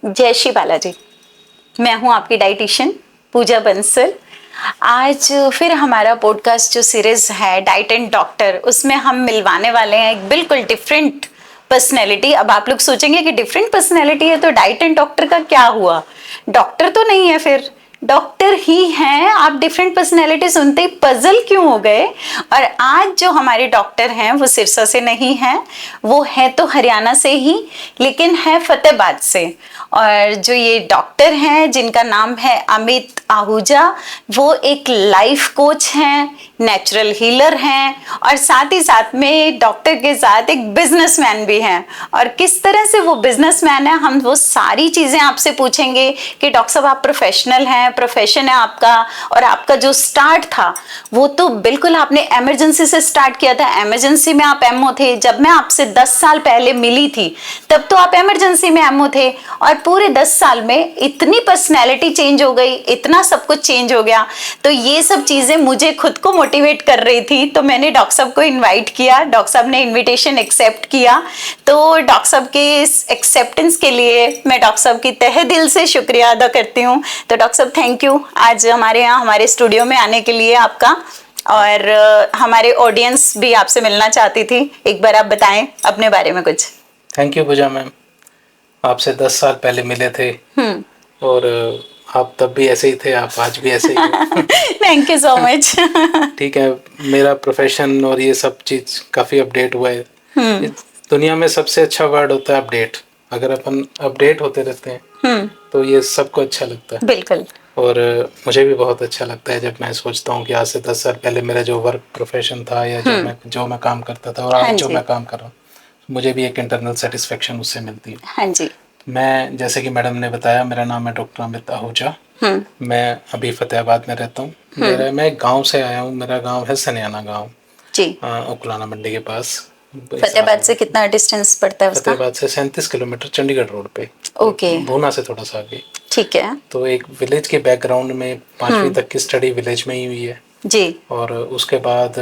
जय श्री बालाजी। मैं हूं आपकी डाइटिशियन पूजा बंसल। आज फिर हमारा पॉडकास्ट जो सीरीज है डाइट एंड डॉक्टर, उसमें हम मिलवाने वाले हैं एक बिल्कुल डिफरेंट पर्सनैलिटी। अब आप लोग सोचेंगे कि डिफरेंट पर्सनैलिटी है तो डाइट एंड डॉक्टर का क्या हुआ, डॉक्टर तो नहीं है, फिर डॉक्टर ही हैं। आप डिफरेंट पर्सनैलिटी सुनते ही पजल क्यों हो गए? और आज जो हमारे डॉक्टर हैं वो सिरसा से नहीं है, वो है तो हरियाणा से ही, लेकिन है फतेहाबाद से। और जो ये डॉक्टर हैं जिनका नाम है अमित आहूजा, वो एक लाइफ कोच हैं, नेचुरल हीलर हैं और साथ ही साथ में डॉक्टर के साथ एक बिजनेसमैन भी हैं। और किस तरह से वो बिजनेसमैन है, हम वो सारी चीजें आपसे पूछेंगे कि डॉक्टर साहब आप प्रोफेशनल हैं, प्रोफेशन है आपका, और आपका जो स्टार्ट था वो तो बिल्कुल आपने इमरजेंसी से स्टार्ट किया था। इमरजेंसी में आप एमओ थे। जब मैं आपसे 10 साल पहले मिली थी तब तो आप इमरजेंसी में एमओ थे, और पूरे 10 साल में इतनी पर्सनैलिटी चेंज हो गई, इतना सब कुछ चेंज हो गया। तो ये सब चीजें मुझे खुद को मोटिवेट कर रही थी, तो मैंने डॉक्टर साहब को इनवाइट किया। डॉक्टर साहब ने इनविटेशन एक्सेप्ट किया। तो डॉक्टर साहब के इस एक्सेप्टेंस के लिए मैं डॉक्टर साहब की तहे दिल से शुक्रिया अदा करती हूँ। तो डॉक्टर साहब थैंक यू आज हमारे यहाँ हमारे स्टूडियो में आने के लिए आपका। और हमारे ऑडियंस भी आपसे मिलना चाहती थी, एक बार आप बताएं अपने बारे में कुछ। थैंक यू पूजा मैम, आपसे 10 साल पहले मिले थे और आप तब भी ऐसे ही थे, आप आज भी ऐसे ही। Thank you so much. ठीक है, मेरा प्रोफेशन और ये सब चीज़ काफ़ी अपडेट हुआ है। दुनिया में सबसे अच्छा वर्ड होता है अपडेट। अगर अपन अपडेट होते रहते हैं तो ये सबको अच्छा लगता है। बिल्कुल। और मुझे भी बहुत अच्छा लगता है जब मैं सोचता हूँ कि आज से 10 साल पहले मेरा जो वर्क प्रोफेशन था या जो मैं काम करता था और आज जो मैं काम कर रहा हूँ, मुझे भी एक इंटरनल सेटिस्फेक्शन उससे मिलती है। हाँ जी। मैं, जैसे कि मैडम ने बताया, मेरा नाम है डॉक्टर अमित आहूजा। मैं अभी फतेहाबाद में रहता हूँ। मैं गांव से आया हूँ। मेरा गांव है सनियाना गांव जी, उकलाना मंडी के पास। फतेहाबाद से कितना डिस्टेंस पड़ता है उसका? फतेहाबाद से 37 किलोमीटर, चंडीगढ़ रोड पे। ओके, भूना से थोड़ा सा आगे। ठीक है। तो एक विलेज के बैकग्राउंड में 5वीं तक की स्टडी विलेज में ही हुई है जी। और उसके बाद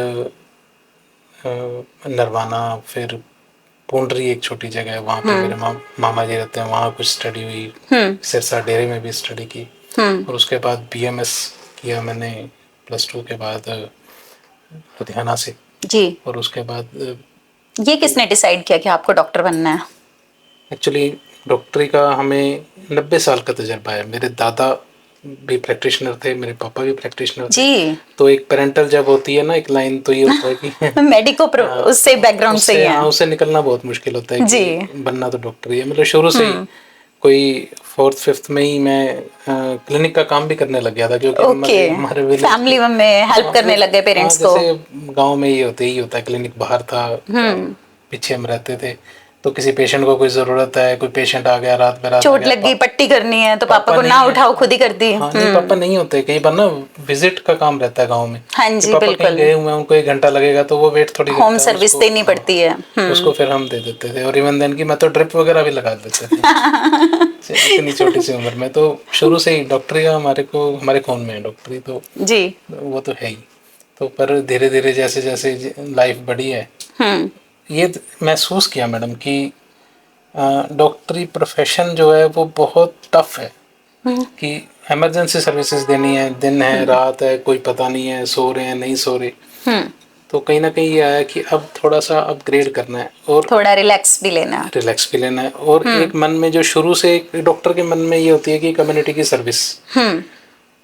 नरवाना, फिर पुंडरी एक छोटी जगह है, वहाँ पे मेरे मामा जी रहते हैं, वहाँ कुछ स्टडी हुई। सिरसा डेरे में भी स्टडी की और उसके बाद बीएमएस किया मैंने +2 के बाद लुधियाना से। जी। और उसके बाद ये किसने डिसाइड किया कि आपको डॉक्टर बनना है? एक्चुअली डॉक्टरी का हमें 90 साल का तजर्बा है। मेरे दादा भी प्रैक्टिशनर थे, मेरे पापा भी प्रैक्टिशनर थे। जी। तो एक पेरेंटल जब होती है ना एक लाइन, तो ये होता है कि मेडिको उससे बैकग्राउंड से ही है। उससे निकलना बहुत मुश्किल होता है जी। कि बनना तो डॉक्टर ही है। मतलब शुरू से ही कोई 4th-5th में ही मैं क्लिनिक का काम भी करने लग गया था, क्योंकि हमारे फैमिली में हेल्प करने लग गए पेरेंट्स को। जैसे गांव में ये होता है, क्लिनिक बाहर था, पीछे हम रहते थे। तो किसी पेशेंट को कोई ज़रूरत है, कोई पेशेंट आ गया रात में, चोट लग गई, पट्टी करनी है, तो पापा को ना उठाओ, खुद ही कर दी। हाँ, नहीं पापा नहीं होते, कई बार ना विजिट का काम रहता है गांव में। हाँ जी, पापा बिल्कुल। कहीं गए हुए हैं, उनको 1 घंटा लगेगा तो वो वेट थोड़ी होम सर्विस देनी पड़ती है। उसको फिर हम दे देते थे। और इवन देन की मैं तो ड्रिप वगैरह भी लगा देते थे इतनी छोटी सी उम्र में। तो शुरू से ही डॉक्टरी का हमारे खून में है डॉक्टरी, तो जी, वो तो है ही। तो पर धीरे धीरे जैसे जैसे लाइफ बढ़ी है, ये महसूस किया मैडम कि डॉक्टरी प्रोफेशन जो है वो बहुत टफ है। कि इमरजेंसी सर्विसेज देनी है, दिन है रात है कोई पता नहीं है, सो रहे हैं नहीं सो रहे। तो कहीं ना कहीं ये आया कि अब थोड़ा सा अपग्रेड करना है और थोड़ा रिलैक्स भी लेना है। और एक मन में जो शुरू से एक डॉक्टर के मन में ये होती है कि कम्युनिटी की सर्विस।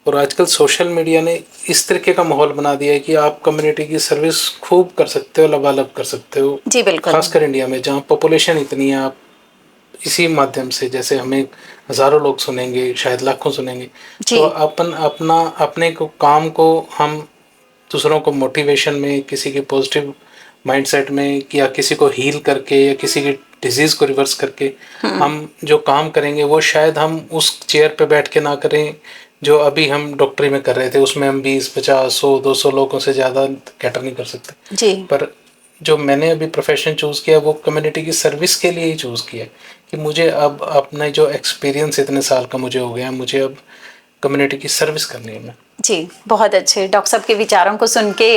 और आजकल सोशल मीडिया ने इस तरीके का माहौल बना दिया है कि आप कम्युनिटी की सर्विस खूब कर सकते हो, लबालब कर सकते हो। जी, बिल्कुल। खासकर इंडिया में जहाँ पॉपुलेशन इतनी है, आप इसी माध्यम से, जैसे हमें हजारों लोग सुनेंगे, शायद लाखों सुनेंगे, तो अपने काम को हम दूसरों को मोटिवेशन में, किसी के पॉजिटिव माइंडसेट में, या किसी को हील करके या किसी की डिजीज़ को रिवर्स करके हम जो काम करेंगे वो शायद हम उस चेयर पे बैठ के ना करें जो अभी हम डॉक्टरी में कर रहे थे। उसमें हम 20, 50, 100, 200 लोगों से ज़्यादा कैटर नहीं कर सकते जी। पर जो मैंने अभी प्रोफेशन चूज़ किया वो कम्युनिटी की सर्विस के लिए ही चूज़ किया कि मुझे अब अपना जो एक्सपीरियंस इतने साल का मुझे हो गया, मुझे अब कम्युनिटी की सर्विस करनी है। जी, बहुत अच्छे। डॉक्टर साहब के विचारों को सुन के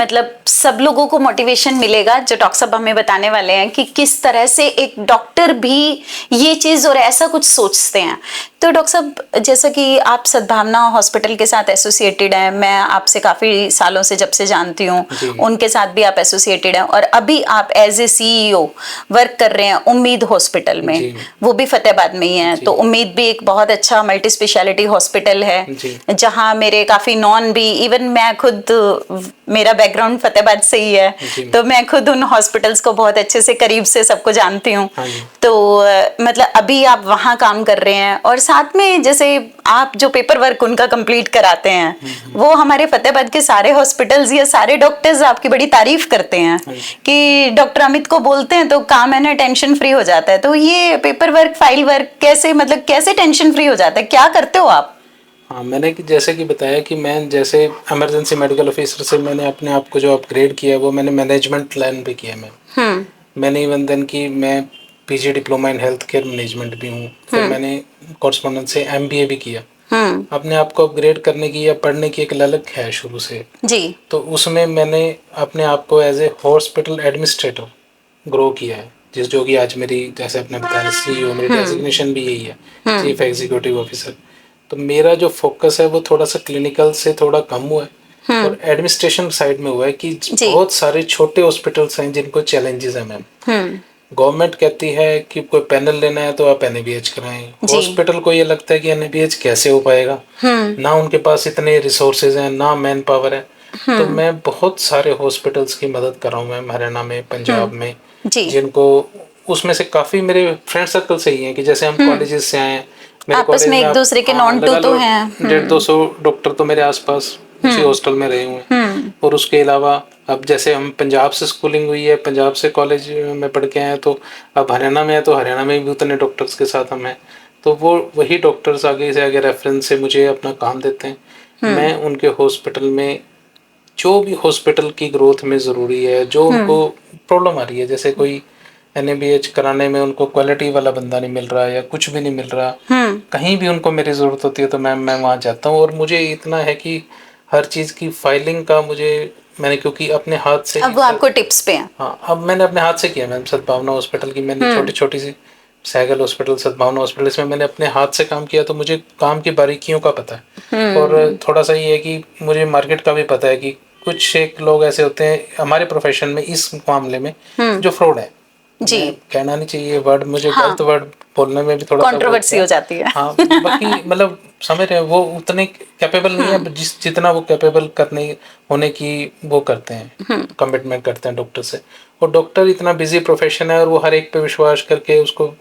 मतलब सब लोगों को मोटिवेशन मिलेगा, जो डॉक्टर साहब हमें बताने वाले हैं कि किस तरह से एक डॉक्टर भी ये चीज़ और ऐसा कुछ सोचते हैं। तो डॉक्टर साहब, जैसा कि आप सद्भावना हॉस्पिटल के साथ एसोसिएटेड हैं, मैं आपसे काफ़ी सालों से जब से जानती हूँ, उनके साथ भी आप एसोसिएटेड हैं, और अभी आप एज ए CEO वर्क कर रहे हैं उम्मीद हॉस्पिटल में, वो भी फतेहाबाद में ही है। तो उम्मीद भी एक बहुत अच्छा मल्टी स्पेशलिटी हॉस्पिटल है, जहाँ मेरे काफी नॉन भी, इवन मैं खुद, मेरा बैकग्राउंड फतेहाबाद से ही है, तो मैं खुद उन हॉस्पिटल्स को बहुत अच्छे से करीब से सबको जानती हूँ। तो मतलब अभी आप वहाँ काम कर रहे हैं, और साथ में जैसे आप जो पेपर वर्क उनका कंप्लीट कराते हैं, वो हमारे फतेहाबाद के सारे हॉस्पिटल्स या सारे डॉक्टर्स आपकी बड़ी तारीफ करते हैं कि डॉक्टर अमित को बोलते हैं तो काम है ना टेंशन फ्री हो जाता है। तो ये पेपर वर्क, फाइल वर्क कैसे, मतलब कैसे टेंशन फ्री हो जाता है, क्या करते हो आप? हाँ, मैंने जैसे कि बताया कि मैं जैसे इमरजेंसी मेडिकल ऑफिसर से मैंने अपने आप को जो अपग्रेड किया वो मैंने मैनेजमेंट लाइन पे किया। मैंने इवन देन की मैं PG diploma in health care management भी हूँ। फिर मैंने कॉरेस्पॉन्डेंस से MBA भी किया। अपने आप को अपग्रेड करने की या पढ़ने की एक ललक है शुरू से जी। तो उसमें मैंने अपने आप को as a hospital administrator grow किया है, जो कि आज मेरी, जैसे आपने बताया, CEO, मेरी डेजिग्नेशन भी यही है, चीफ एग्जीक्यूटिव ऑफिसर। तो मेरा जो फोकस है वो थोड़ा सा क्लिनिकल से थोड़ा कम हुआ है और एडमिनिस्ट्रेशन साइड में हुआ है कि बहुत सारे छोटे हॉस्पिटल्स हैं जिनको चैलेंजेस हैं मैम। गवर्नमेंट कहती है कि कोई पैनल लेना है तो आप NABH कराएं, हॉस्पिटल को ये लगता है कि NABH कैसे हो पाएगा, ना उनके पास इतने रिसोर्सेज हैं, ना मैन पावर है। तो मैं बहुत सारे हॉस्पिटल्स की मदद कर रहा हूँ मैम, हरियाणा में, पंजाब में, जिनको, उसमें से काफी मेरे फ्रेंड सर्कल से ही हैं कि जैसे हम कॉलेजेस से आए हैं, आपस में एक दूसरे के नॉन टू तो हैं। 150-200 डॉक्टर तो मेरे आसपास उसी हॉस्टल में रहे हुए हैं। और उसके अलावा अब जैसे हम पंजाब से स्कूलिंग हुई है, पंजाब से कॉलेज में पढ़ के आए, तो अब हरियाणा में है तो हरियाणा में भी उतने डॉक्टर्स के साथ हम हैं। तो वो वही डॉक्टर्स आगे से आगे रेफरेंस से मुझे अपना काम देते हैं। मैं उनके हॉस्पिटल में जो भी हॉस्पिटल की ग्रोथ में ज़रूरी है, जो उनको प्रॉब्लम आ रही है, जैसे कोई NABH कराने में उनको क्वालिटी वाला बंदा नहीं मिल रहा या कुछ भी नहीं मिल रहा, कहीं भी उनको मेरी ज़रूरत होती है तो मैं वहाँ जाता हूँ। और मुझे इतना है कि हर चीज़ की फाइलिंग का मैंने क्योंकि अपने हाथ से, अब वो आपको टिप्स पे है। हाँ, अब मैंने अपने हाथ से किया मैम। सद्भावना हॉस्पिटल की मैंने छोटी छोटी सी सैगल हॉस्पिटल, सद्भावना हॉस्पिटल, इसमें मैंने अपने हाथ से काम किया, तो मुझे काम की बारीकियों का पता है। और थोड़ा सा ये है कि मुझे मार्केट का भी पता है कि कुछ एक लोग ऐसे होते हैं हमारे प्रोफेशन में इस मामले में जो फ्रॉड है। जी, कहना नहीं चाहिए वर्ड, मुझे गलत वर्ड बोलने में भी थोड़ा कंट्रोवर्सी हो जाती है। हाँ, बाकी मतलब समझ रहे हैं, वो उतने कैपेबल नहीं है जितना वो कैपेबल करने होने की वो करते हैं, कमिटमेंट करते हैं डॉक्टर से। और डॉक्टर इतना बिजी प्रोफेशन है और वो हर एक पे विश्वास करके उसको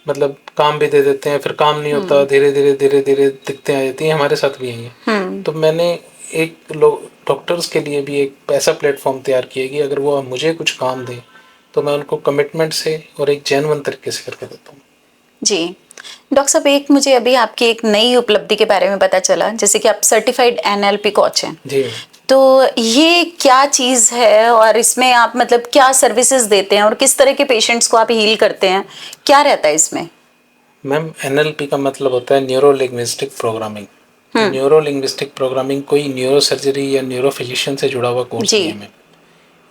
मतलब काम भी दे देते हैं, फिर काम नहीं होता, धीरे धीरे दिक्कतें आ जाती हैं। हमारे साथ भी यही है। तो मैंने एक डॉक्टर्स के लिए भी एक ऐसा प्लेटफॉर्म तैयार किया कि अगर वो मुझे कुछ काम दें तो मैं उनको कमिटमेंट से और एक जेन्युइन तरीके से करके देता हूँ। जी डॉक्टर साहब, एक मुझे अभी आपकी एक नई उपलब्धि के बारे में पता चला, जैसे कि आप सर्टिफाइड NLP कोच हैं। जी, तो ये क्या चीज़ है और इसमें आप मतलब क्या सर्विसेज देते हैं और किस तरह के पेशेंट्स को आप हील करते हैं, क्या रहता है इसमें? मैम, NLP का मतलब होता है neuro linguistic programming. Neuro linguistic programming कोई न्यूरो सर्जरी या न्यूरो फिजिशियन से जुड़ा हुआ कोर्स नहीं है।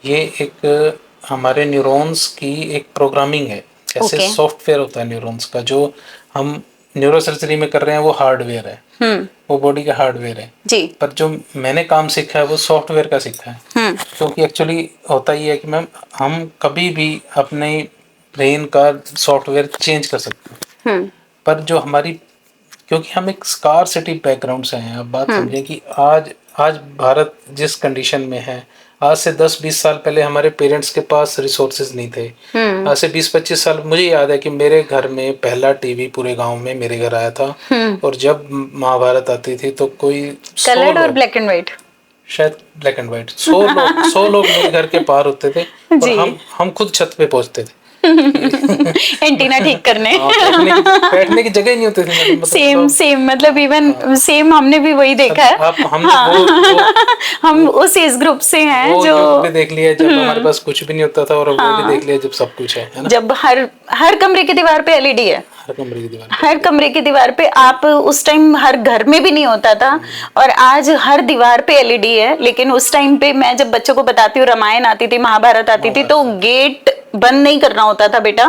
ये एक हमारे न्यूरॉन्स की एक प्रोग्रामिंग है, जैसे सॉफ्टवेयर होता है न्यूरॉन्स का, जो हम न्यूरो सर्जरी में कर रहे हैं वो हार्डवेयर है, वो बॉडी का हार्डवेयर है जी। पर जो मैंने काम सीखा है वो सॉफ्टवेयर का सीखा है। क्योंकि एक्चुअली होता ही है कि मैम हम कभी भी अपने ब्रेन का सॉफ्टवेयर चेंज कर सकते हैं, पर जो हमारी, क्योंकि हम एक स्कार सिटी बैकग्राउंड से हैं। अब बात समझें कि आज भारत जिस कंडीशन में है, आज से 10-20 साल पहले हमारे पेरेंट्स के पास रिसोर्सेज नहीं थे। आज से 20-25 साल, मुझे याद है कि मेरे घर में पहला टीवी पूरे गांव में मेरे घर आया था। और जब महाभारत आती थी तो कोई कलर्ड और ब्लैक एंड व्हाइट, शायद ब्लैक एंड व्हाइट, 100 लोग मेरे घर के पार होते थे और हम खुद छत पे पहुंचते थे। एंटीना ठीक करने। बैठने की जगह ही नहीं होती थी। मतलब सेम मतलब इवन सेम हमने भी वही देखा है। अब हम हम उस एज ग्रुप से हैं वो जो युग भी देख लिया जब हमारे पास कुछ भी नहीं होता था, और वो भी देख लिया जब सब कुछ है ना। जब हर कमरे की दीवार पे एलईडी है, हर कमरे की दीवार हर कमरे की दीवार पे। आप उस टाइम हर घर में भी नहीं होता था, और आज हर दीवार पे एलईडी है। लेकिन उस टाइम पे मैं जब बच्चों को बताती हूँ, रामायण आती थी, महाभारत आती थी, तो गेट बंद नहीं करना होता था बेटा।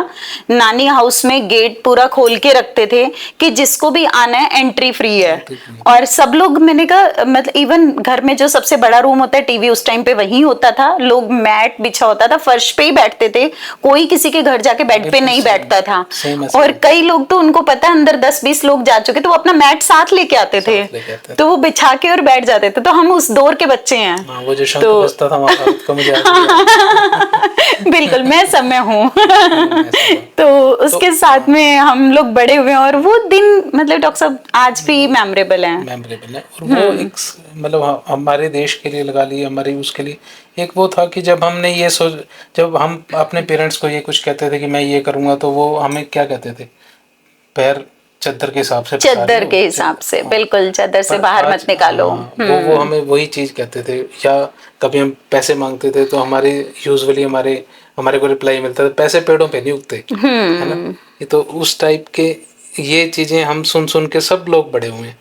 नानी हाउस में गेट पूरा खोल के रखते थे कि जिसको भी आना है एंट्री फ्री है। और सब लोग, मैंने कहा मतलब इवन घर में जो सबसे बड़ा रूम होता है, टीवी उस टाइम पे वही होता था। लोग मैट बिछा होता था, फर्श पे ही बैठते थे, कोई किसी के घर जाके बेड पे नहीं बैठता था। और कई लोग तो, उनको पता है अंदर 10-20 लोग जा चुके, तो वो अपना मैट साथ लेके आते थे, तो वो बिछा के और बैठ जाते थे। तो हम उस दौर के बच्चे हैं। वो जो शंख बजता था महाभारत का मुझे बिल्कुल मैं समय हूँ। तो उसके साथ में हम लोग बड़े हुए हैं, और वो दिन मतलब डॉक्टर साहब आज भी मेमोरेबल है। और वो एक मतलब हमारे देश के लिए लगा लिए, हमारे उसके लिए एक वो था कि जब हमने ये जब हम अपने पेरेंट्स को ये कुछ कहते थे कि मैं ये करूँगा, तो वो हमें क्या कहते थे, पैर चादर के हिसाब से, चादर के हिसाब से, बिल्कुल चादर से बाहर मत निकालो। वो हमें वही चीज कहते थे। या कभी हम पैसे मांगते थे तो हमारे यूजुअली हमारे को रिप्लाई मिलता था, पैसे पेड़ों पे नहीं उगते, है ना। ये तो उस टाइप के ये चीजें हम सुन के सब लोग बड़े हुए हैं।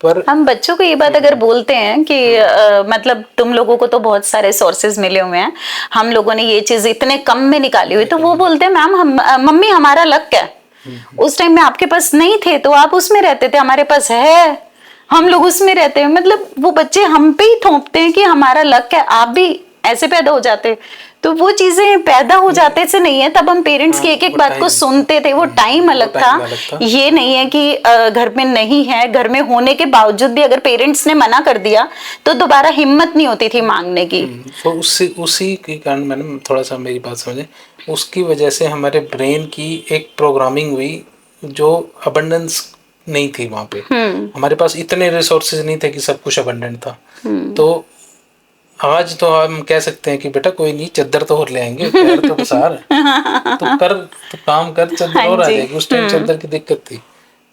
पर हम बच्चों को ये बात अगर बोलते हैं कि मतलब तुम लोगों को तो बहुत सारे सोर्सेज मिले हुए हैं, हम लोगों ने ये चीज इतने कम में निकाली हुई, तो वो बोलते हैं मैम मम्मी हमारा लक है, उस टाइम में आपके पास नहीं थे तो आप उसमें रहते थे, हमारे पास है, हम लोग उसमें रहते हैं। मतलब वो बच्चे हम पे ही थोपते हैं कि हमारा लक है, आप भी ऐसे पैदा हो जाते। तो वो चीजें पैदा हो जाते से नहीं है, तब हम पेरेंट्स की एक एक बात को सुनते थे, वो टाइम अलग था। ये नहीं है कि घर में नहीं है, घर में होने के बावजूद भी अगर पेरेंट्स ने मना कर दिया तो दोबारा हिम्मत नहीं होती थी मांगने की। तो उसी के कारण मैंने थोड़ा सा मेरी बात समझे, उसकी वजह से हमारे ब्रेन की एक प्रोग्रामिंग हुई जो अबंडेंस नहीं थी वहाँ पे। हमारे पास इतने रिसोर्सेज नहीं थे कि सब कुछ अबंडेंट था। तो आज तो हम कह सकते हैं कि बेटा कोई नहीं, चद्दर तो और ले आएंगे, पैर तो पसार, तो काम कर, चद्दर और आ जाएगी। उस टाइम चद्दर की दिक्कत थी।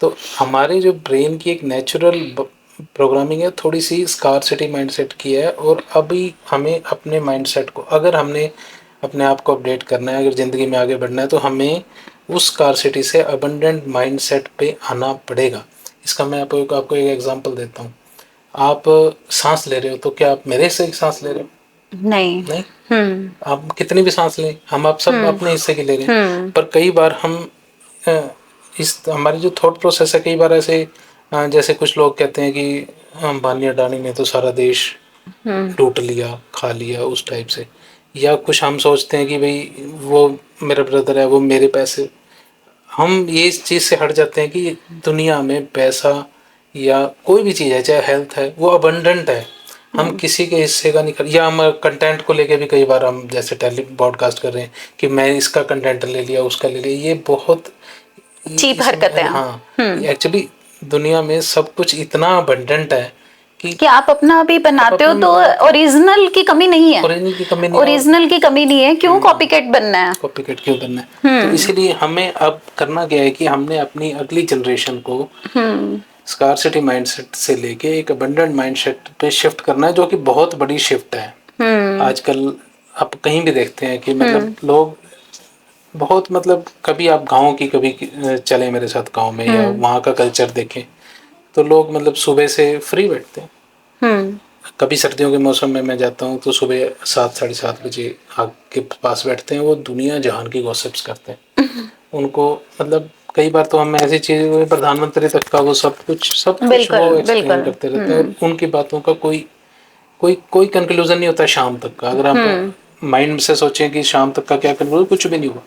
तो हमारे जो ब्रेन की एक नेचुरल प्रोग्रामिंग है, थोड़ी सी स्कार्सिटी माइंडसेट की है। और अभी हमें अपने माइंडसेट को, अगर हमने अपने आप को अपडेट करना है, अगर ज़िंदगी में आगे बढ़ना है, तो हमें उस स्कार्सिटी से अबंडेंट माइंडसेट पे आना पड़ेगा। इसका मैं आपको एक एग्जांपल देता हूँ। आप सांस ले रहे हो, तो क्या आप मेरे से सांस ले रहे हो? नहीं। आप कितनी भी सांस लें, आप सब अपने हिस्से की ले रहे हैं। पर कई बार हम हमारी जो थॉट प्रोसेस है, कई बार ऐसे जैसे कुछ लोग कहते हैं कि अंबानी अडानी ने तो सारा देश लूट लिया, खा लिया, उस टाइप से। या कुछ हम सोचते हैं कि भाई वो मेरा ब्रदर है, वो मेरे पैसे, हम ये इस चीज़ से हट जाते हैं कि दुनिया में पैसा या कोई भी चीज़ है, चाहे हेल्थ है, वो अबंडेंट है, हम किसी के हिस्से का नहीं कर। या हम कंटेंट को लेके भी कई बार हम जैसे ब्रॉडकास्ट कर रहे हैं कि मैं इसका कंटेंट ले लिया, उसका ले लिया, ये बहुत चीप हरकत है। हाँ, एक्चुअली दुनिया में सब कुछ इतना अबंडेंट है कि आप अपना भी बनाते हो तो ओरिजिनल की कमी नहीं है। ओरिजिनल की कमी नहीं है, क्यों कॉपीकैट बनना है? कॉपीकैट क्यों बनना है? तो इसीलिए हमें अब करना क्या है कि हमने अपनी अगली जनरेशन को स्कार्सिटी माइंडसेट से लेके एक अबंडेंट माइंडसेट पे शिफ्ट करना है, जो कि बहुत बड़ी शिफ्ट है। आजकल आप कहीं भी देखते हैं कि मतलब लोग बहुत, मतलब कभी आप गाँव की कभी चले मेरे साथ गाँव में, या वहाँ का कल्चर देखें, तो लोग मतलब सुबह से फ्री बैठते हैं। कभी सर्दियों के मौसम में मैं जाता हूँ तो सुबह 7-7:30 बजे आग के पास बैठते हैं, वो दुनिया जहान की गॉसिप्स करते हैं। उनको मतलब कई बार तो हम ऐसी चीज़, प्रधानमंत्री तक का वो सब कुछ वो एक्सप्लेन करते रहते हैं, और उनकी बातों का कोई कंक्लूजन नहीं होता शाम तक का। अगर आप माइंड से सोचें कि शाम तक का क्या कंक्लूजन, कुछ भी नहीं हुआ।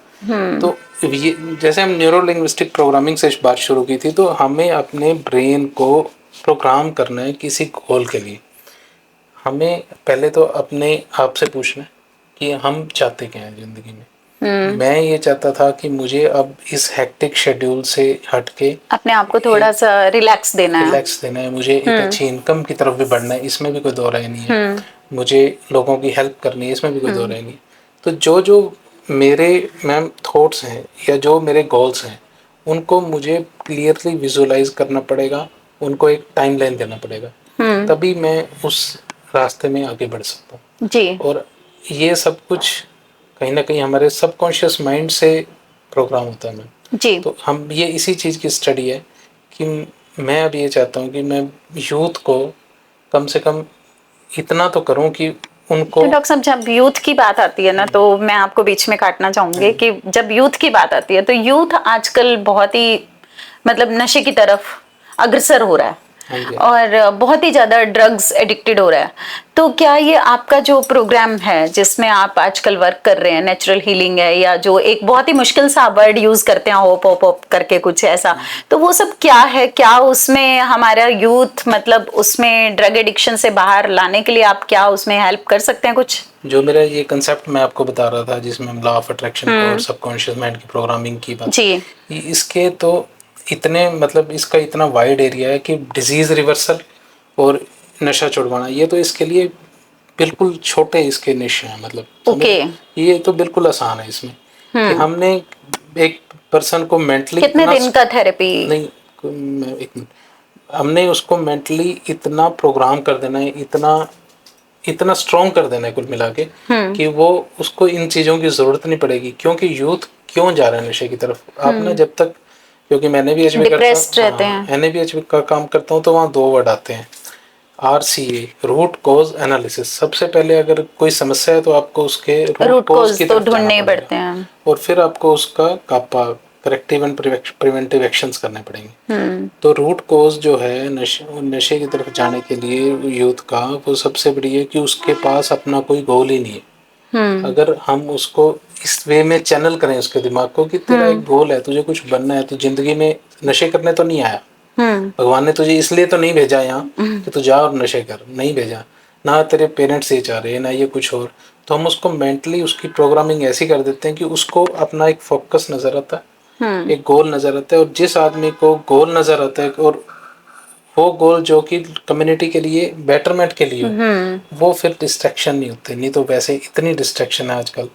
तो ये जैसे हम न्यूरो लिंग्विस्टिक प्रोग्रामिंग से बात शुरू की थी, तो हमें अपने ब्रेन को प्रोग्राम करना है किसी गोल के लिए। हमें पहले तो अपने आप से पूछना है कि हम चाहते क्या हैं ज़िंदगी में। मैं ये चाहता था कि मुझे अब इस हेक्टिक शेड्यूल से हटके अपने आप को थोड़ा सा रिलैक्स देना है। मुझे एक अच्छी इनकम की तरफ भी बढ़ना है, इसमें भी कोई दो राय नहीं है। मुझे लोगों की हेल्प करनी है, इसमें भी कोई दो राय नहीं है। तो जो मेरे मैम थॉट्स हैं या जो मेरे गोल्स हैं उनको मुझे क्लियरली विजुअलाइज करना पड़ेगा, उनको एक टाइमलाइन देना पड़ेगा, तभी मैं उस रास्ते में आगे बढ़ सकता हूँ। जी और ये सब कुछ कहीं ना कहीं हमारे सबकॉन्शियस माइंड से प्रोग्राम होता है मैम। जी तो हम ये इसी चीज़ की स्टडी है कि मैं अब ये चाहता हूँ कि मैं यूथ को कम से कम इतना तो करूँ कि उनको। तो डॉक्टर साहब, जब यूथ की बात आती है ना, तो मैं आपको बीच में काटना चाहूंगी कि जब यूथ की बात आती है तो यूथ आजकल बहुत ही मतलब नशे की तरफ अग्रसर हो रहा है हाँ जी। और बहुत ही ज्यादा ड्रग्स एडिक्टेड हो रहा है। तो क्या ये आपका जो प्रोग्राम है जिसमें आप आजकल वर्क कर रहे हैं, नेचुरल हीलिंग है, या जो एक बहुत ही मुश्किल सा वर्ड यूज करते हैं होप होप होप करके कुछ ऐसा, तो वो सब क्या है? क्या उसमें हमारा यूथ मतलब उसमें ड्रग एडिक्शन से बाहर लाने के लिए आप क्या उसमें हेल्प कर सकते हैं कुछ? जो मेरा ये कंसेप्ट मैं आपको बता रहा था जिसमें लॉ ऑफ अट्रैक्शन को और सबकॉन्शियस माइंड की प्रोग्रामिंग की बात, जी इसके तो इतने मतलब इसका इतना वाइड एरिया है कि डिजीज़ रिवर्सल और नशा छुड़वाना, ये तो इसके लिए बिल्कुल छोटे इसके निश हैं। मतलब ओके। ये तो बिल्कुल आसान है इसमें कि हमने एक पर्सन को मेंटली कितने इतना दिन का थेरेपी? नहीं, एक मिनट, हमने उसको मेंटली इतना प्रोग्राम कर देना है, इतना इतना स्ट्रॉन्ग कर देना है कुल मिला के कि वो उसको इन चीज़ों की ज़रूरत नहीं पड़ेगी। क्योंकि यूथ क्यों जा रहा है नशे की तरफ? आप ना जब तक, क्योंकि मैं NABH में करता डिप्रेस्ड रहते हूँ, हैं। NABH का काम करता हूँ, तो वहाँ 2 वर्ड आते हैं, RCA, रूट कॉज एनालिसिस। सबसे पहले अगर कोई समस्या है तो आपको उसके रूट कॉज की तो तरफ जाना ढूंढने ही पड़ते पड़ेगा हैं। और फिर आपको उसका कापा करेक्टिव एंड प्रिवेंटिव एक्शंस करने पड़ेंगे। तो रूट कॉज जो है नशे की तरफ जाने के लिए यूथ का, वो सबसे बड़ी है कि उसके पास अपना कोई गोल ही नहीं है। अगर हम उसको इस वे में चैनल करें उसके दिमाग को कि तेरा एक गोल है, तुझे कुछ बनना है, तो जिंदगी में नशे करने तो नहीं आया, भगवान ने तुझे इसलिए तो नहीं भेजा यहाँ कि तू जा और नशे कर, नहीं भेजा, ना तेरे पेरेंट्स ये चाह रहे हैं ना ये कुछ और। तो हम उसको मेंटली उसकी प्रोग्रामिंग ऐसी कर देते हैं कि उसको अपना एक फोकस नजर आता है, एक गोल नजर आता है, और जिस आदमी को गोल नजर आता है और वो गोल जो कि कम्युनिटी के लिए बेटरमेंट के लिए हो, वो फिर डिस्ट्रैक्शन नहीं होते। नहीं तो वैसे इतनी डिस्ट्रैक्शन है आजकल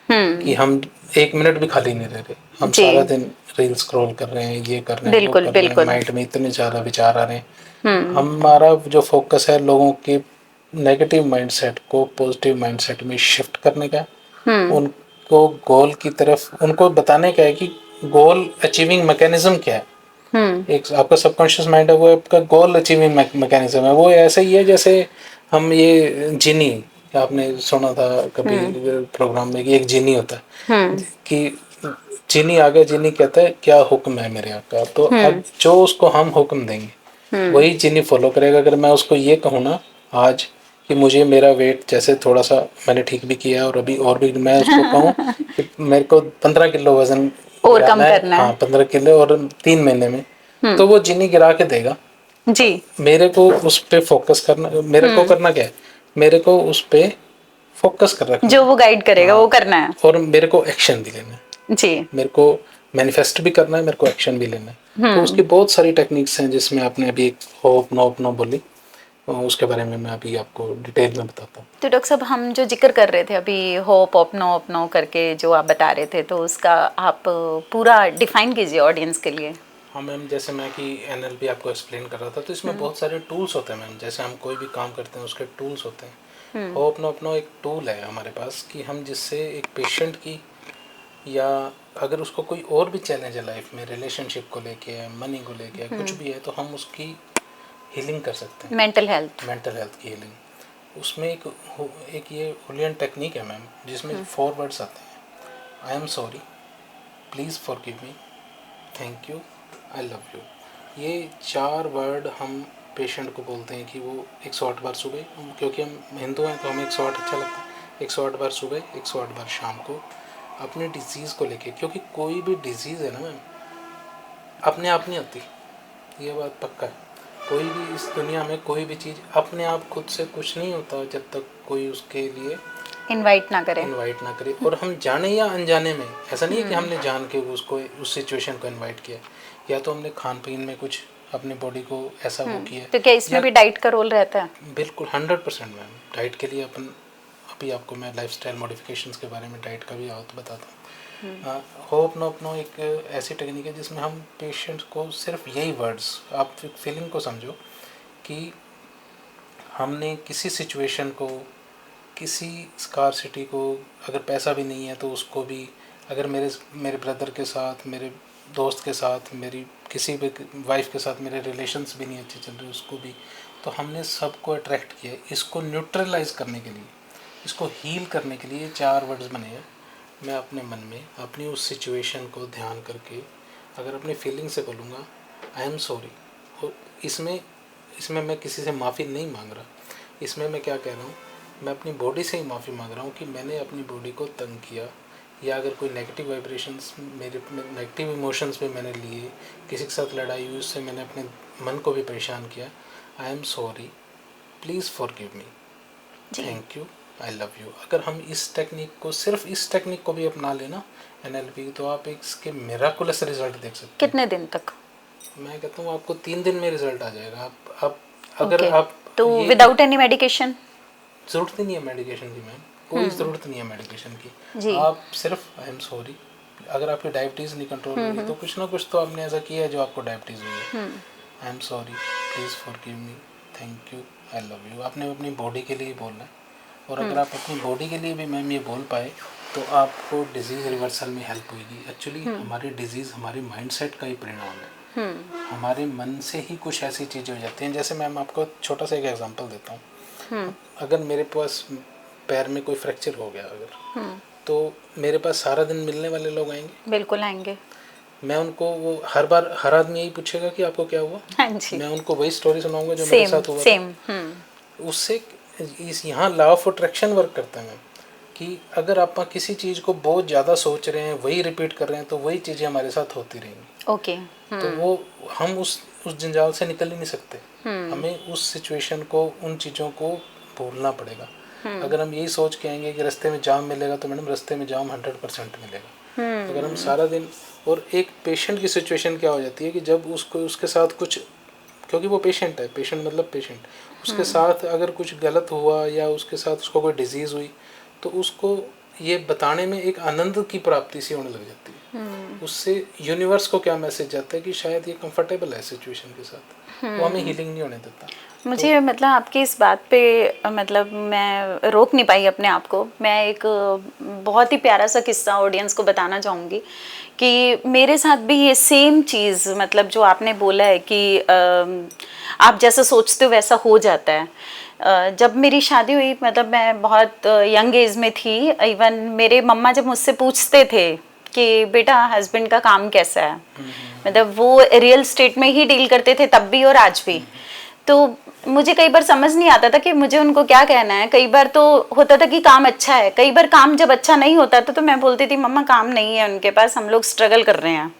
कि हम 1 मिनट भी खाली नहीं रह रहे, हम जी सारा दिन रील स्क्रॉल कर रहे हैं, ये कर रहे हैं, वो बिल्कुल कर रहे हैं, बिल्कुल। माइंड में इतने ज़्यादा विचार आ रहे हैं। हमारा जो फोकस है लोगों के नेगेटिव माइंडसेट को पॉजिटिव माइंडसेट में शिफ्ट करने का, उनको गोल की तरफ उनको बताने का है कि गोल अचीविंग मैकेनिज्म क्या है। एक आपका सबकॉन्शियस माइंड है, वो आपका गोल अचीविंग मैकेनिज्म है। वो ऐसे ही है जैसे हम ये जिनी, आपने सुना था कभी प्रोग्राम में कि एक जिनी होता है कि जिनी आ गया, जिनी कहता है क्या हुक्म है मेरे आका। तो अब जो उसको हम हुक्म देंगे वही जिनी फॉलो करेगा। अगर मैं उसको ये कहूँ ना आज कि मुझे मेरा वेट जैसे थोड़ा सा मैंने ठीक भी किया और अभी और भी, मैं उसको कहूँ कि मेरे को 15 किलो वजन और कम गिराना है, करना हाँ है। 15 किलो और 3 महीने में, तो वो जिनी गिरा के देगा। जी मेरे को उस पे फोकस करना, मेरे को करना क्या है, मेरे को उस पे फोकस कर रखना जो है। वो गाइड करेगा वो करना है। और मेरे को एक्शन भी लेना है, जी मेरे को मैनिफेस्ट भी करना है, मेरे को एक्शन भी लेना है। तो उसकी बहुत सारी टेक्निक्स हैं जिसमें आपने अभी एक होप नो बोली, उसके बारे में मैं अभी आपको डिटेल में बताता हूँ। तो डॉक्टर साहब, हम जो जिक्र कर रहे थे अभी होप अपनो करके जो आप बता रहे थे, तो उसका आप पूरा डिफाइन कीजिए ऑडियंस के लिए। हाँ मैम, जैसे मैं कि NLP आपको एक्सप्लेन कर रहा था, तो इसमें बहुत सारे टूल्स होते हैं मैम। जैसे हम कोई भी काम करते हैं उसके टूल्स होते हैं। होप नो एक टूल है हमारे पास कि हम जिससे एक पेशेंट की, या अगर उसको कोई और भी चैलेंज है लाइफ में, रिलेशनशिप को लेके, मनी को लेके, कुछ भी है, तो हम उसकी हीलिंग कर सकते हैं। मेंटल हेल्थ की हीलिंग, उसमें एक ये हुलियन टेक्निक है मैम, जिसमें 4 वर्ड्स आते हैं। I am sorry, please forgive me, thank you, I love you. ये 4 वर्ड हम पेशेंट को बोलते हैं कि वो 108 बार सुबह, क्योंकि हम हिंदू हैं तो हमें 108 अच्छा लगता है, 108 बार सुबह, 108 बार शाम को अपने डिजीज़ को लेके। क्योंकि कोई भी डिजीज़ है ना मैम, अपने आप नहीं होती, ये बात पक्का है। कोई भी इस दुनिया में कोई भी चीज़ अपने आप खुद से कुछ नहीं होता जब तक कोई उसके लिए इनवाइट ना करे। और हम जाने या अनजाने में, ऐसा नहीं है कि हमने जान के उसको उस सिचुएशन को इनवाइट किया, या तो हमने खान पीन में कुछ अपनी बॉडी को ऐसा वो किया। तो क्या इसमें भी डाइट का रोल रहता है? बिल्कुल 100% मैम, डाइट के लिए अपन भी आपको मैं लाइफस्टाइल मॉडिफिकेशंस के बारे में, डाइट का भी आओ तो बताता हूँ। होपनोपनो एक ऐसी टेक्निक है जिसमें हम पेशेंट्स को सिर्फ यही वर्ड्स, आप फीलिंग को समझो कि हमने किसी सिचुएशन को, किसी स्कारसिटी को, अगर पैसा भी नहीं है तो उसको भी, अगर मेरे ब्रदर के साथ, मेरे दोस्त के साथ, मेरी किसी भी वाइफ के साथ मेरे रिलेशंस भी नहीं अच्छे चल रहे उसको भी, तो हमने सबको अट्रैक्ट किया। इसको न्यूट्रलाइज करने के लिए, इसको हील करने के लिए 4 वर्ड्स बने हैं। मैं अपने मन में अपनी उस सिचुएशन को ध्यान करके अगर अपनी फीलिंग से बोलूँगा आई एम सॉरी, और इसमें मैं किसी से माफ़ी नहीं मांग रहा, इसमें मैं क्या कह रहा हूँ, मैं अपनी बॉडी से ही माफ़ी मांग रहा हूँ कि मैंने अपनी बॉडी को तंग किया, या अगर कोई नेगेटिव वाइब्रेशंस, मेरे नेगेटिव इमोशंस भी मैंने लिए, किसी के साथ लड़ाई हुई, उससे मैंने अपने मन को भी परेशान किया। I am sorry, please forgive me, thank you, I love you. अगर हम इस टेक्निक को, सिर्फ इस टेक्निक को भी अपना लेना NLP, तो आप इसके मिराकुलस रिजल्ट देख सकते हैं। कितने दिन तक? मैं कहता हूँ आपको 3 दिन में रिजल्ट आ जाएगा। आप अगर आप तो विदाउट एनी मेडिकेशन? ज़रूरत ही नहीं है मेडिकेशन की मैम, कोई ज़रूरत नहीं है मेडिकेशन की। आप सिर्फ आई एम सॉरी, अगर आपकी डायबिटीज़ नहीं कंट्रोल हो रही तो कुछ ना कुछ तो आपने ऐसा किया है जो आपको डायबिटीज़ हुई है। I am sorry, please forgive me, thank you, I love you. आपने अपनी बॉडी के लिए बोलना है, और अगर आप अपनी बॉडी के लिए भी मैम ये बोल पाए तो आपको डिजीज़ रिवर्सल में हेल्प होगी। एक्चुअली हमारी डिजीज़ हमारे माइंडसेट का ही परिणाम है। हमारे मन से ही कुछ ऐसी चीज़ें हो जाती हैं। जैसे मैं आपको छोटा सा एक एग्जांपल देता हूँ। अगर मेरे पास पैर में कोई फ्रैक्चर हो गया अगर, तो मेरे पास सारा दिन मिलने वाले लोग आएंगे? बिल्कुल आएंगे। मैं उनको, वो हर आदमी यही पूछेगा कि आपको क्या हुआ? हाँ जी। मैं उनको वही स्टोरी सुनाऊंगा जो मेरे साथ हुआ था। उससे यहाँ लॉ ऑफ अट्रैक्शन वर्क करता है मैम, कि अगर आप किसी चीज़ को बहुत ज़्यादा सोच रहे हैं, वही रिपीट कर रहे हैं, तो वही चीज़ें हमारे साथ होती रहेंगी। ओके। तो वो हम उस जंजाल से निकल ही नहीं सकते। हमें उस सिचुएशन को, उन चीज़ों को भूलना पड़ेगा। अगर हम यही सोच के आएंगे कि रास्ते में जाम मिलेगा, तो मैडम रास्ते में जाम 100% मिलेगा। अगर हम सारा दिन, और एक पेशेंट की सिचुएशन क्या हो जाती है कि जब उसके साथ कुछ, क्योंकि वो पेशेंट है, पेशेंट मतलब पेशेंट, उसके साथ अगर कुछ गलत हुआ या उसके साथ उसको कोई डिजीज़ हुई, तो उसको ये बताने में एक आनंद की प्राप्ति सी होने लग जाती है। उससे यूनिवर्स को क्या मैसेज जाता है कि शायद ये कंफर्टेबल है सिचुएशन के साथ, वो हमें हीलिंग नहीं होने देता। मुझे तो, मतलब आपकी इस बात पे, मतलब मैं रोक नहीं पाई अपने आप को। मैं एक बहुत ही प्यारा सा किस्सा ऑडियंस को बताना चाहूँगी कि मेरे साथ भी ये सेम चीज़, मतलब जो आपने बोला है कि आप जैसा सोचते हो वैसा हो जाता है। जब मेरी शादी हुई, मतलब मैं बहुत यंग एज में थी। इवन मेरे मम्मा जब मुझसे पूछते थे कि बेटा हस्बैंड का काम कैसा है, मतलब वो रियल स्टेट में ही डील करते थे तब भी और आज भी, तो मुझे कई बार समझ नहीं आता था कि मुझे उनको क्या कहना है। कई बार तो होता था कि काम अच्छा है, कई बार काम जब अच्छा नहीं होता था तो मैं बोलती थी मम्मा काम नहीं है उनके पास, हम लोग स्ट्रगल कर रहे हैं।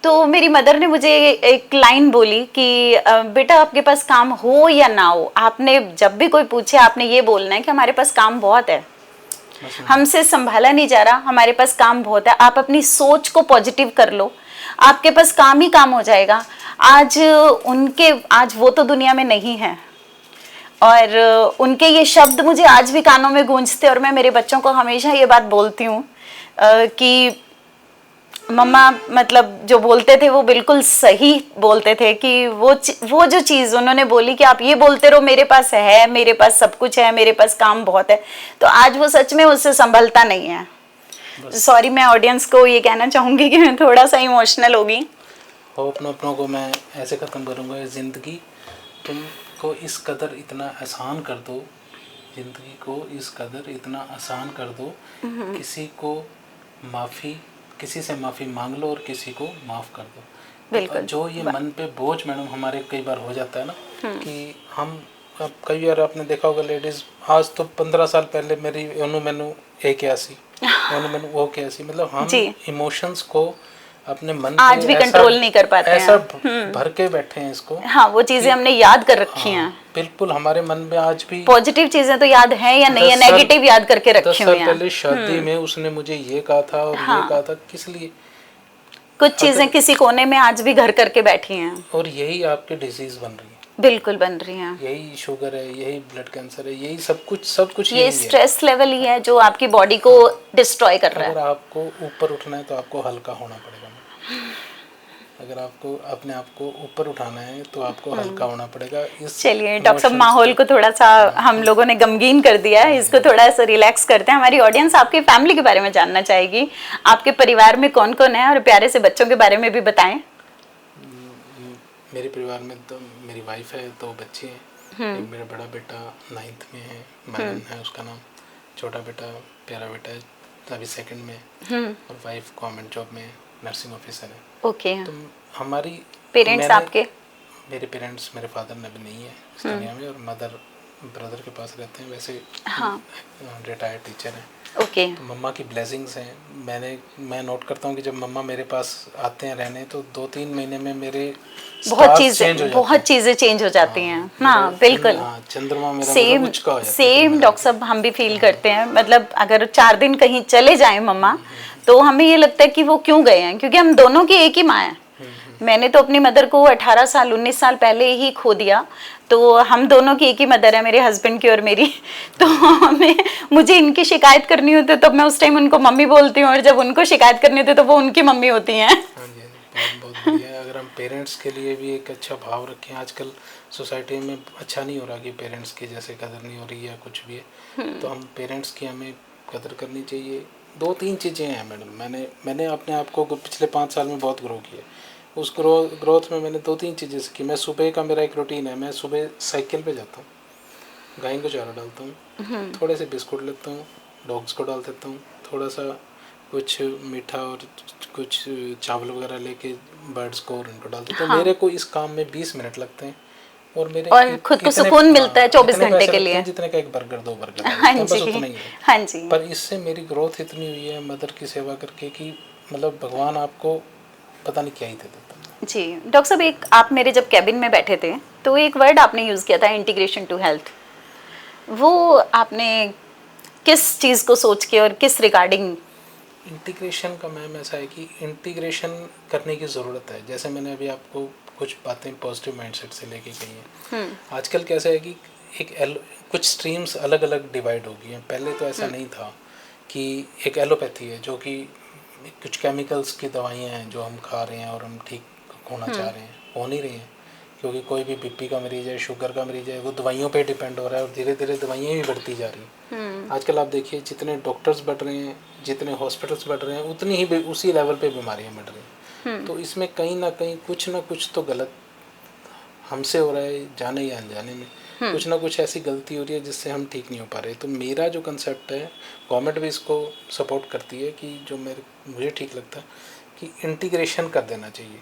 तो मेरी मदर ने मुझे एक लाइन बोली कि बेटा आपके पास काम हो या ना हो, आपने जब भी कोई पूछे आपने ये बोलना है कि हमारे पास काम बहुत है, हमसे संभाला नहीं जा रहा, हमारे पास काम बहुत है। आप अपनी सोच को पॉजिटिव कर लो, आपके पास काम ही काम हो जाएगा। आज वो तो दुनिया में नहीं है, और उनके ये शब्द मुझे आज भी कानों में गूंजते, और मैं मेरे बच्चों को हमेशा ये बात बोलती हूँ कि मम्मा मतलब जो बोलते थे वो बिल्कुल सही बोलते थे, कि वो जो चीज़ उन्होंने बोली कि आप ये बोलते रहो मेरे पास है, मेरे पास सब कुछ है, मेरे पास काम बहुत है, तो आज वो सच में उससे संभलता नहीं है। सॉरी, मैं ऑडियंस को ये कहना चाहूँगी कि मैं थोड़ा सा इमोशनल होगी। अपनों को मैं ऐसे ख़त्म करूँगा, ज़िंदगी तुमको इस कदर इतना आसान कर दो, ज़िंदगी को इस कदर इतना आसान कर दो, किसी से माफ़ी मांग लो और किसी को माफ़ कर दो। बिल्कुल। जो ये मन पे बोझ मैडम हमारे कई बार हो जाता है ना, कि हम, अब कई बार आपने देखा होगा लेडीज़, आज तो 15 साल पहले मेरी मैनू ए क्या सी, मैनू वो क्या सी, मतलब हम इमोशंस को अपने मन आज भी कंट्रोल नहीं कर पाते हैं, ऐसा भर के बैठे हैं इसको। हाँ, वो चीजें हमने याद कर रखी हैं। बिल्कुल, हमारे मन में आज भी पॉजिटिव चीजें तो याद हैं या नहीं है, नेगेटिव याद करके रखी हुई हैं। 10 साल पहले शादी में उसने मुझे ये कहा था और ये कहा था, किस लिए? कुछ चीजें किसी कोने में आज भी घर करके बैठी हैं, और यही आपकी डिजीज बन रही है। बिल्कुल बन रही हैं। यही शुगर है, यही ब्लड कैंसर है, यही सब कुछ ये यही है। स्ट्रेस लेवल ही है जो आपकी बॉडी को डिस्ट्रॉय कर रहा अगर है। आपको ऊपर उठना है तो आपको हल्का होना पड़ेगा। अगर आपको अपने आप को ऊपर उठाना है तो आपको हल्का होना पड़ेगा। इस चलिए डॉक्टर साहब, emotions माहौल को थोड़ा सा हम लोगों ने गमगीन कर दिया है, इसको थोड़ा सा रिलैक्स करते हैं। हमारी ऑडियंस आपकी फैमिली के बारे में जानना चाहेगी। आपके परिवार में कौन कौन है, और प्यारे से बच्चों के बारे में भी बताएं। मेरे परिवार में तो मेरी वाइफ है, 2 बच्चे हैं। एक मेरा बड़ा बेटा 9th में है, मैनन है उसका नाम। छोटा बेटा प्यारा बेटा है, अभी 2nd में है। और वाइफ गवर्नमेंट जॉब में नर्सिंग ऑफिसर है। ओके। तो हमारी पेरेंट्स आपके? मेरे पेरेंट्स, मेरे फादर ने भी नहीं है इस दुनिया में, और मदर ब्रदर के पास रहते हैं। वैसे रिटायर्ड टीचर हैं। ओके। तो मम्मा की ब्लेसिंग्स हैं। मैं नोट करता हूँ कि जब मम्मा मेरे पास आते हैं रहने, तो 2-3 महीने में मेरे बहुत चीजें चेंज हो जाती हैं। हाँ बिल्कुल। चंद्रमा मेरा सेम मतलब उचका हो जाता है। सेम डॉक्टर साहब, हम भी फील करते हैं। मतलब अगर 4 दिन कहीं चले जाएं मम्मा, तो हमें ये लगता है कि वो क्यों गए हैं, क्योंकि हम दोनों की एक ही माँ है। मैंने तो अपनी मदर को 18 साल 19 साल पहले ही खो दिया, तो हम दोनों की एक ही मदर है, मेरे हस्बैंड की और मेरी। तो मुझे इनकी शिकायत करनी होती है तो मैं उस टाइम उनको मम्मी बोलती हूँ, और जब उनको शिकायत करनी होती है तो वो उनकी मम्मी होती हैं। हाँ जी, बहुत बढ़िया। अगर हम पेरेंट्स के लिए भी एक अच्छा भाव रखें, आजकल सोसाइटी में अच्छा नहीं हो रहा कि पेरेंट्स की जैसे कदर नहीं हो रही है, कुछ भी है, तो हम पेरेंट्स की हमें कदर करनी चाहिए। 2-3 चीज़ें हैं मैडम। मैंने अपने आप को पिछले 5 साल में बहुत ग्रो किया। उस ग्रोथ में मैंने 2-3 चीज़ें सीखी। मैं सुबह का मेरा एक रूटीन है, मैं सुबह साइकिल पे जाता हूँ, गाय को चारा डालता हूँ, थोड़े से बिस्कुट लेता हूँ, डॉग्स को डाल देता हूँ, थोड़ा सा कुछ मीठा और कुछ चावल वगैरह लेके बर्ड्स को और उनको डाल देता हूँ। मेरे को इस काम में 20 मिनट लगते हैं, और खुद को सुकून मिलता है 24 घंटे के लिए। जितने का एक बर्गर 2 बर्गर हाँ बस जी, उतना ही है। हाँ जी। पर इससे मेरी ग्रोथ इतनी हुई है मदर की सेवा करके कि मतलब भगवान आपको पता नहीं क्या ही दे देता है। जी डॉक्टर साहब, एक आप मेरे जब कैबिन में बैठे थे तो एक वर्ड आपने यूज़ किया था, इंटीग्रेशन टू हेल्थ। वो आपने किस चीज़ को सोच के और किस रिगार्डिंग? इंटीग्रेशन का मैम ऐसा है कि इंटीग्रेशन करने की ज़रूरत है। जैसे मैंने अभी आपको कुछ बातें पॉजिटिव माइंडसेट से लेके कही हैं। आजकल कैसा है कि कुछ स्ट्रीम्स अलग अलग डिवाइड हो गई हैं। पहले तो ऐसा नहीं था कि एक एलोपैथी है जो कि कुछ केमिकल्स की दवाइयाँ हैं जो हम खा रहे हैं और हम ठीक होना चाह रहे हैं, हो नहीं रही हैं, क्योंकि कोई भी बीपी का मरीज़ है, शुगर का मरीज़ है, वो दवाइयों पे डिपेंड हो रहा है, और धीरे धीरे दवाइयाँ भी बढ़ती जा रही हैं। आजकल आप देखिए जितने डॉक्टर्स बढ़ रहे हैं, जितने हॉस्पिटल्स बढ़ रहे हैं, उतनी ही उसी लेवल पे बीमारियाँ बढ़ रही हैं। तो इसमें कहीं ना कुछ तो गलत हमसे हो रहा है, जाने या अनजाने में कुछ ना कुछ ऐसी गलती हो रही है जिससे हम ठीक नहीं हो पा रहे। तो मेरा जो कंसेप्ट है, गवर्नमेंट भी इसको सपोर्ट करती है, कि जो मुझे ठीक लगता है कि इंटीग्रेशन कर देना चाहिए,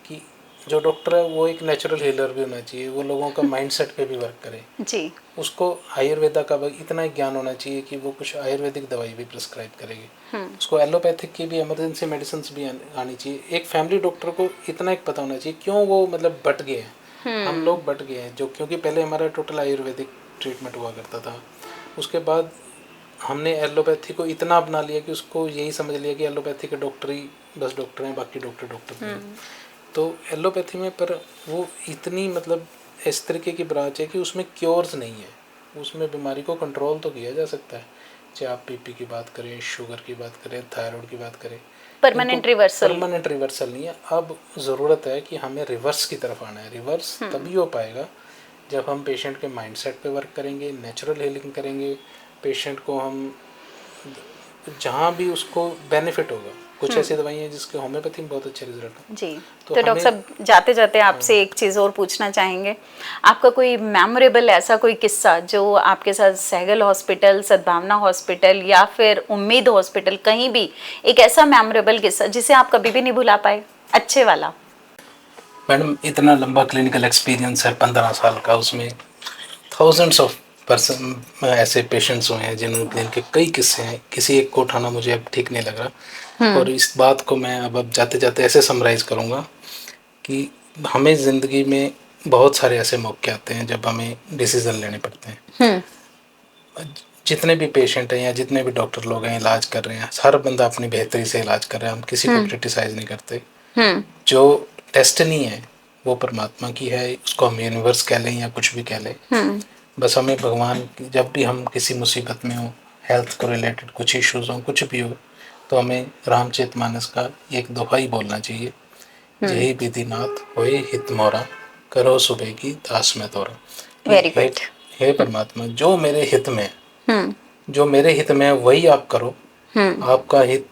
कि जो डॉक्टर है वो एक नेचुरल हीलर भी होना चाहिए, वो लोगों का माइंडसेट पे भी वर्क करे जी। उसको आयुर्वेदा का इतना ज्ञान होना चाहिए कि वो कुछ आयुर्वेदिक दवाई भी प्रिस्क्राइब करेगी। उसको एलोपैथिक की भी, इमरजेंसी मेडिसिन भी आनी चाहिए। एक फैमिली डॉक्टर को इतना एक पता होना चाहिए क्यों वो मतलब बट गए हैं, हम लोग बट गए हैं, जो क्योंकि पहले हमारा टोटल आयुर्वेदिक ट्रीटमेंट हुआ करता था। उसके बाद हमने एलोपैथी को इतना अपना लिया कि उसको यही समझ लिया कि एलोपैथी के डॉक्टर ही बस डॉक्टर हैं, बाकी डॉक्टर नहीं हैं। तो एलोपैथी में पर वो इतनी मतलब इस तरीके की ब्रांच है कि उसमें क्योर्स नहीं है, उसमें बीमारी को कंट्रोल तो किया जा सकता है। चाहे आप बीपी की बात करें, शुगर की बात करें, थायराइड की बात करें, परमानेंट रिवर्सल नहीं है। अब ज़रूरत है कि हमें रिवर्स की तरफ आना है। रिवर्स तभी हो पाएगा जब हम पेशेंट के माइंडसेट पे वर्क करेंगे, नेचुरल हीलिंग करेंगे, पेशेंट को हम जहाँ भी उसको बेनिफिट होगा। कुछ ऐसी दवाइयाँ हैं जिसके होम्योपैथी में बहुत अच्छे रिजल्ट हैं जी। तो डॉक्टर साहब, जाते जाते आपसे एक चीज़ और पूछना चाहेंगे, आपका कोई मेमोरेबल ऐसा कोई किस्सा जो आपके साथ सहगल हॉस्पिटल, सद्भावना हॉस्पिटल या फिर उम्मीद हॉस्पिटल, कहीं भी एक ऐसा मेमोरेबल किस्सा जिसे आप कभी भी नहीं भुला पाए, अच्छे वाला? मैडम, इतना लंबा क्लिनिकल एक्सपीरियंस है 15 साल का, उसमें थाउजेंड्स ऑफ पर्सन ऐसे पेशेंट्स हुए हैं जिनके कई किस्से हैं। किसी एक को उठाना मुझे अब ठीक नहीं लग रहा, और इस बात को मैं अब जाते जाते ऐसे समराइज़ करूँगा कि हमें ज़िंदगी में बहुत सारे ऐसे मौके आते हैं जब हमें डिसीज़न लेने पड़ते हैं। जितने भी पेशेंट हैं या जितने भी डॉक्टर लोग हैं इलाज कर रहे हैं, हर बंदा अपनी बेहतरी से इलाज कर रहा है, हम किसी को क्रिटिसाइज़ नहीं करते। जो डेस्टिनी है वो परमात्मा की है, उसको हम यूनिवर्स कह लें या कुछ भी कह लें। बस हमें भगवान की, जब भी हम किसी मुसीबत में हो, हेल्थ को रिलेटेड कुछ इश्यूज हो, कुछ भी हो, तो हमें रामचरितमानस का एक दोहा ही बोलना चाहिए, जय विधिनाथ होए हित मोरा, करो सुबह की दास में तोरा। Very good. हे परमात्मा, जो मेरे हित में है, जो मेरे हित में है वही आप करो। आपका हित,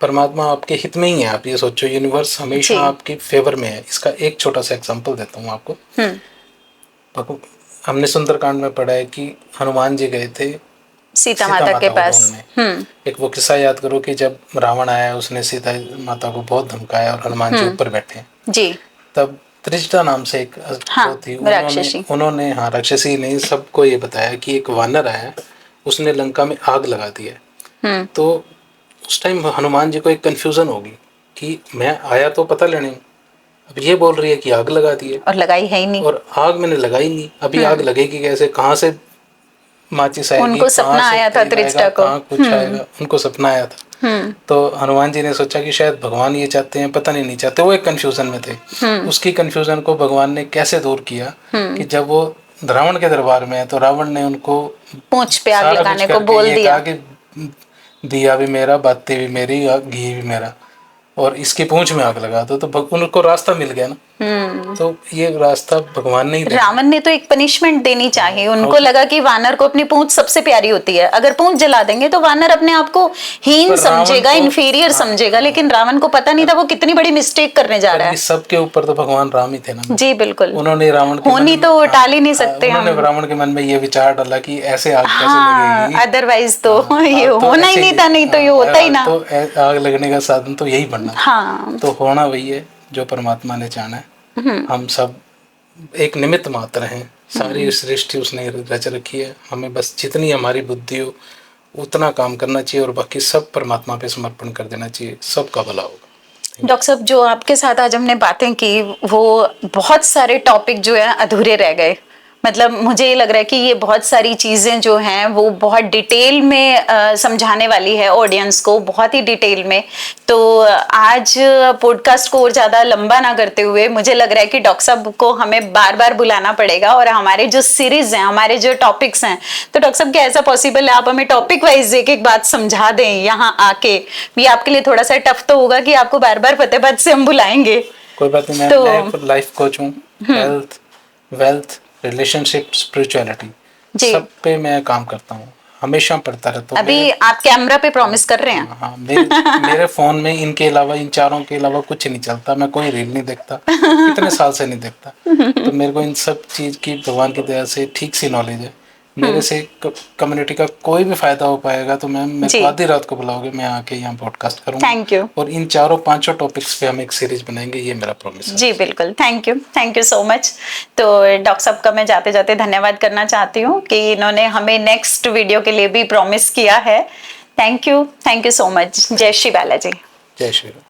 परमात्मा आपके हित में ही है। आप ये सोचो, यूनिवर्स हमेशा आपके फेवर में है। इसका एक छोटा सा एग्जांपल देता हूँ आपको। हमने सुंदरकांड में पढ़ा है कि हनुमान जी गए थे सीता माता के पास। एक वो किस्सा याद करो कि जब रावण आया, उसने सीता माता को बहुत धमकाया और हनुमान जी ऊपर बैठे जी, तब त्रिजटा नाम से एक वो थी, उन्होंने राक्षसी ने सबको ये बताया कि एक वानर आया, उसने लंका में आग लगा दी है। तो उस टाइम हनुमान जी को एक कंफ्यूजन होगी कि मैं आया तो पता लेने, अब ये बोल रही है कि आग लगा दी है और लगाई है ही नहीं, और आग मैंने लगाई नहीं, अभी आग लगेगी कैसे, कहाँ से माचिस आएगी, उनको सपना आया था त्रिजटा को, कुछ आएगा, उनको सपना आया था। तो हनुमान जी ने सोचा कि शायद भगवान ये चाहते हैं, पता नहीं चाहते, वो एक कंफ्यूजन में थे। उसकी कंफ्यूजन को भगवान ने कैसे दूर किया कि जब वो रावण के दरबार में है तो रावण ने उनको पूंछ पे आग लगाने को बोल दिया कि दिया भी मेरा, बाती भी मेरी, घी भी मेरा, और इसकी पूंछ में आग लगा दो, तो उनको रास्ता मिल गया ना। तो ये रास्ता भगवान ने ही दिया। रावण ने तो एक पनिशमेंट देनी चाहिए, उनको लगा कि वानर को अपनी पूंछ सबसे प्यारी होती है, अगर पूंछ जला देंगे तो वानर अपने आप को हीन समझेगा, इंफीरियर समझेगा, लेकिन रावण को पता नहीं था वो कितनी बड़ी मिस्टेक करने जा रहा है। सबके ऊपर तो भगवान राम ही थे ना। जी बिल्कुल, उन्होंने रावण होनी तो टाल ही नहीं सकते, उन्होंने रावण के मन में ये विचार डाला कि ऐसे आग कैसे लगेगी, अदरवाइज तो ये होना ही नहीं था, नहीं तो ये होता ही ना, तो आग लगने का साधन तो यही बनना। तो होना वही है जो परमात्मा ने चाहा है। हम सब एक निमित्त मात्र हैं, सारी सृष्टि उसने रच रखी है, हमें बस जितनी हमारी बुद्धि हो उतना काम करना चाहिए और बाकी सब परमात्मा पे समर्पण कर देना चाहिए, सबका भला होगा। डॉक्टर साहब, जो आपके साथ आज हमने बातें की वो बहुत सारे टॉपिक जो है अधूरे रह गए, मतलब मुझे ये लग रहा है कि ये बहुत सारी चीज़ें जो हैं वो बहुत डिटेल में समझाने वाली है ऑडियंस को, बहुत ही डिटेल में। तो आज पॉडकास्ट को और ज़्यादा लंबा ना करते हुए मुझे लग रहा है कि डॉक्टर साहब को हमें बार बार बुलाना पड़ेगा और हमारे जो सीरीज़ हैं, हमारे जो टॉपिक्स हैं, तो डॉक्टर साहब क्या ऐसा पॉसिबल है आप हमें टॉपिक वाइज एक एक बात समझा दें यहाँ आके? ये आपके लिए थोड़ा सा टफ तो होगा कि आपको बार बार फतेहाबाद से हम बुलाएंगे। कोई बात नहीं, मैं लाइफ कोच हूँ, हेल्थ, वेल्थ, रिलेशनशिप, स्पिरिचुअलिटी, सब पे मैं काम करता हूँ, हमेशा पढ़ता रहता हूँ। अभी आप कैमरा पे प्रॉमिस कर रहे हैं? हाँ, मेरे फोन में इनके अलावा, इन चारों के अलावा कुछ नहीं चलता, मैं कोई रील नहीं देखता, इतने साल से नहीं देखता। तो मेरे को इन सब चीज की भगवान की दया से ठीक सी नॉलेज है। मेरे से कम्युनिटी का कोई भी फायदा हो पाएगा तो मैम मेरे को आधी रात को बुलाओगे, मैं आके यहाँ पॉडकास्ट करूँगा। Thank you. और इन चारों पांचों टॉपिक्स पे हम एक सीरीज बनाएंगे, ये मेरा प्रॉमिस है। जी बिल्कुल, थैंक यू सो मच। तो डॉक्टर साहब का मैं जाते जाते धन्यवाद करना चाहती हूँ कि इन्होंने हमें नेक्स्ट वीडियो के लिए भी प्रॉमिस किया है। Thank you so much. जय श्री बालाजी। जय श्री राम।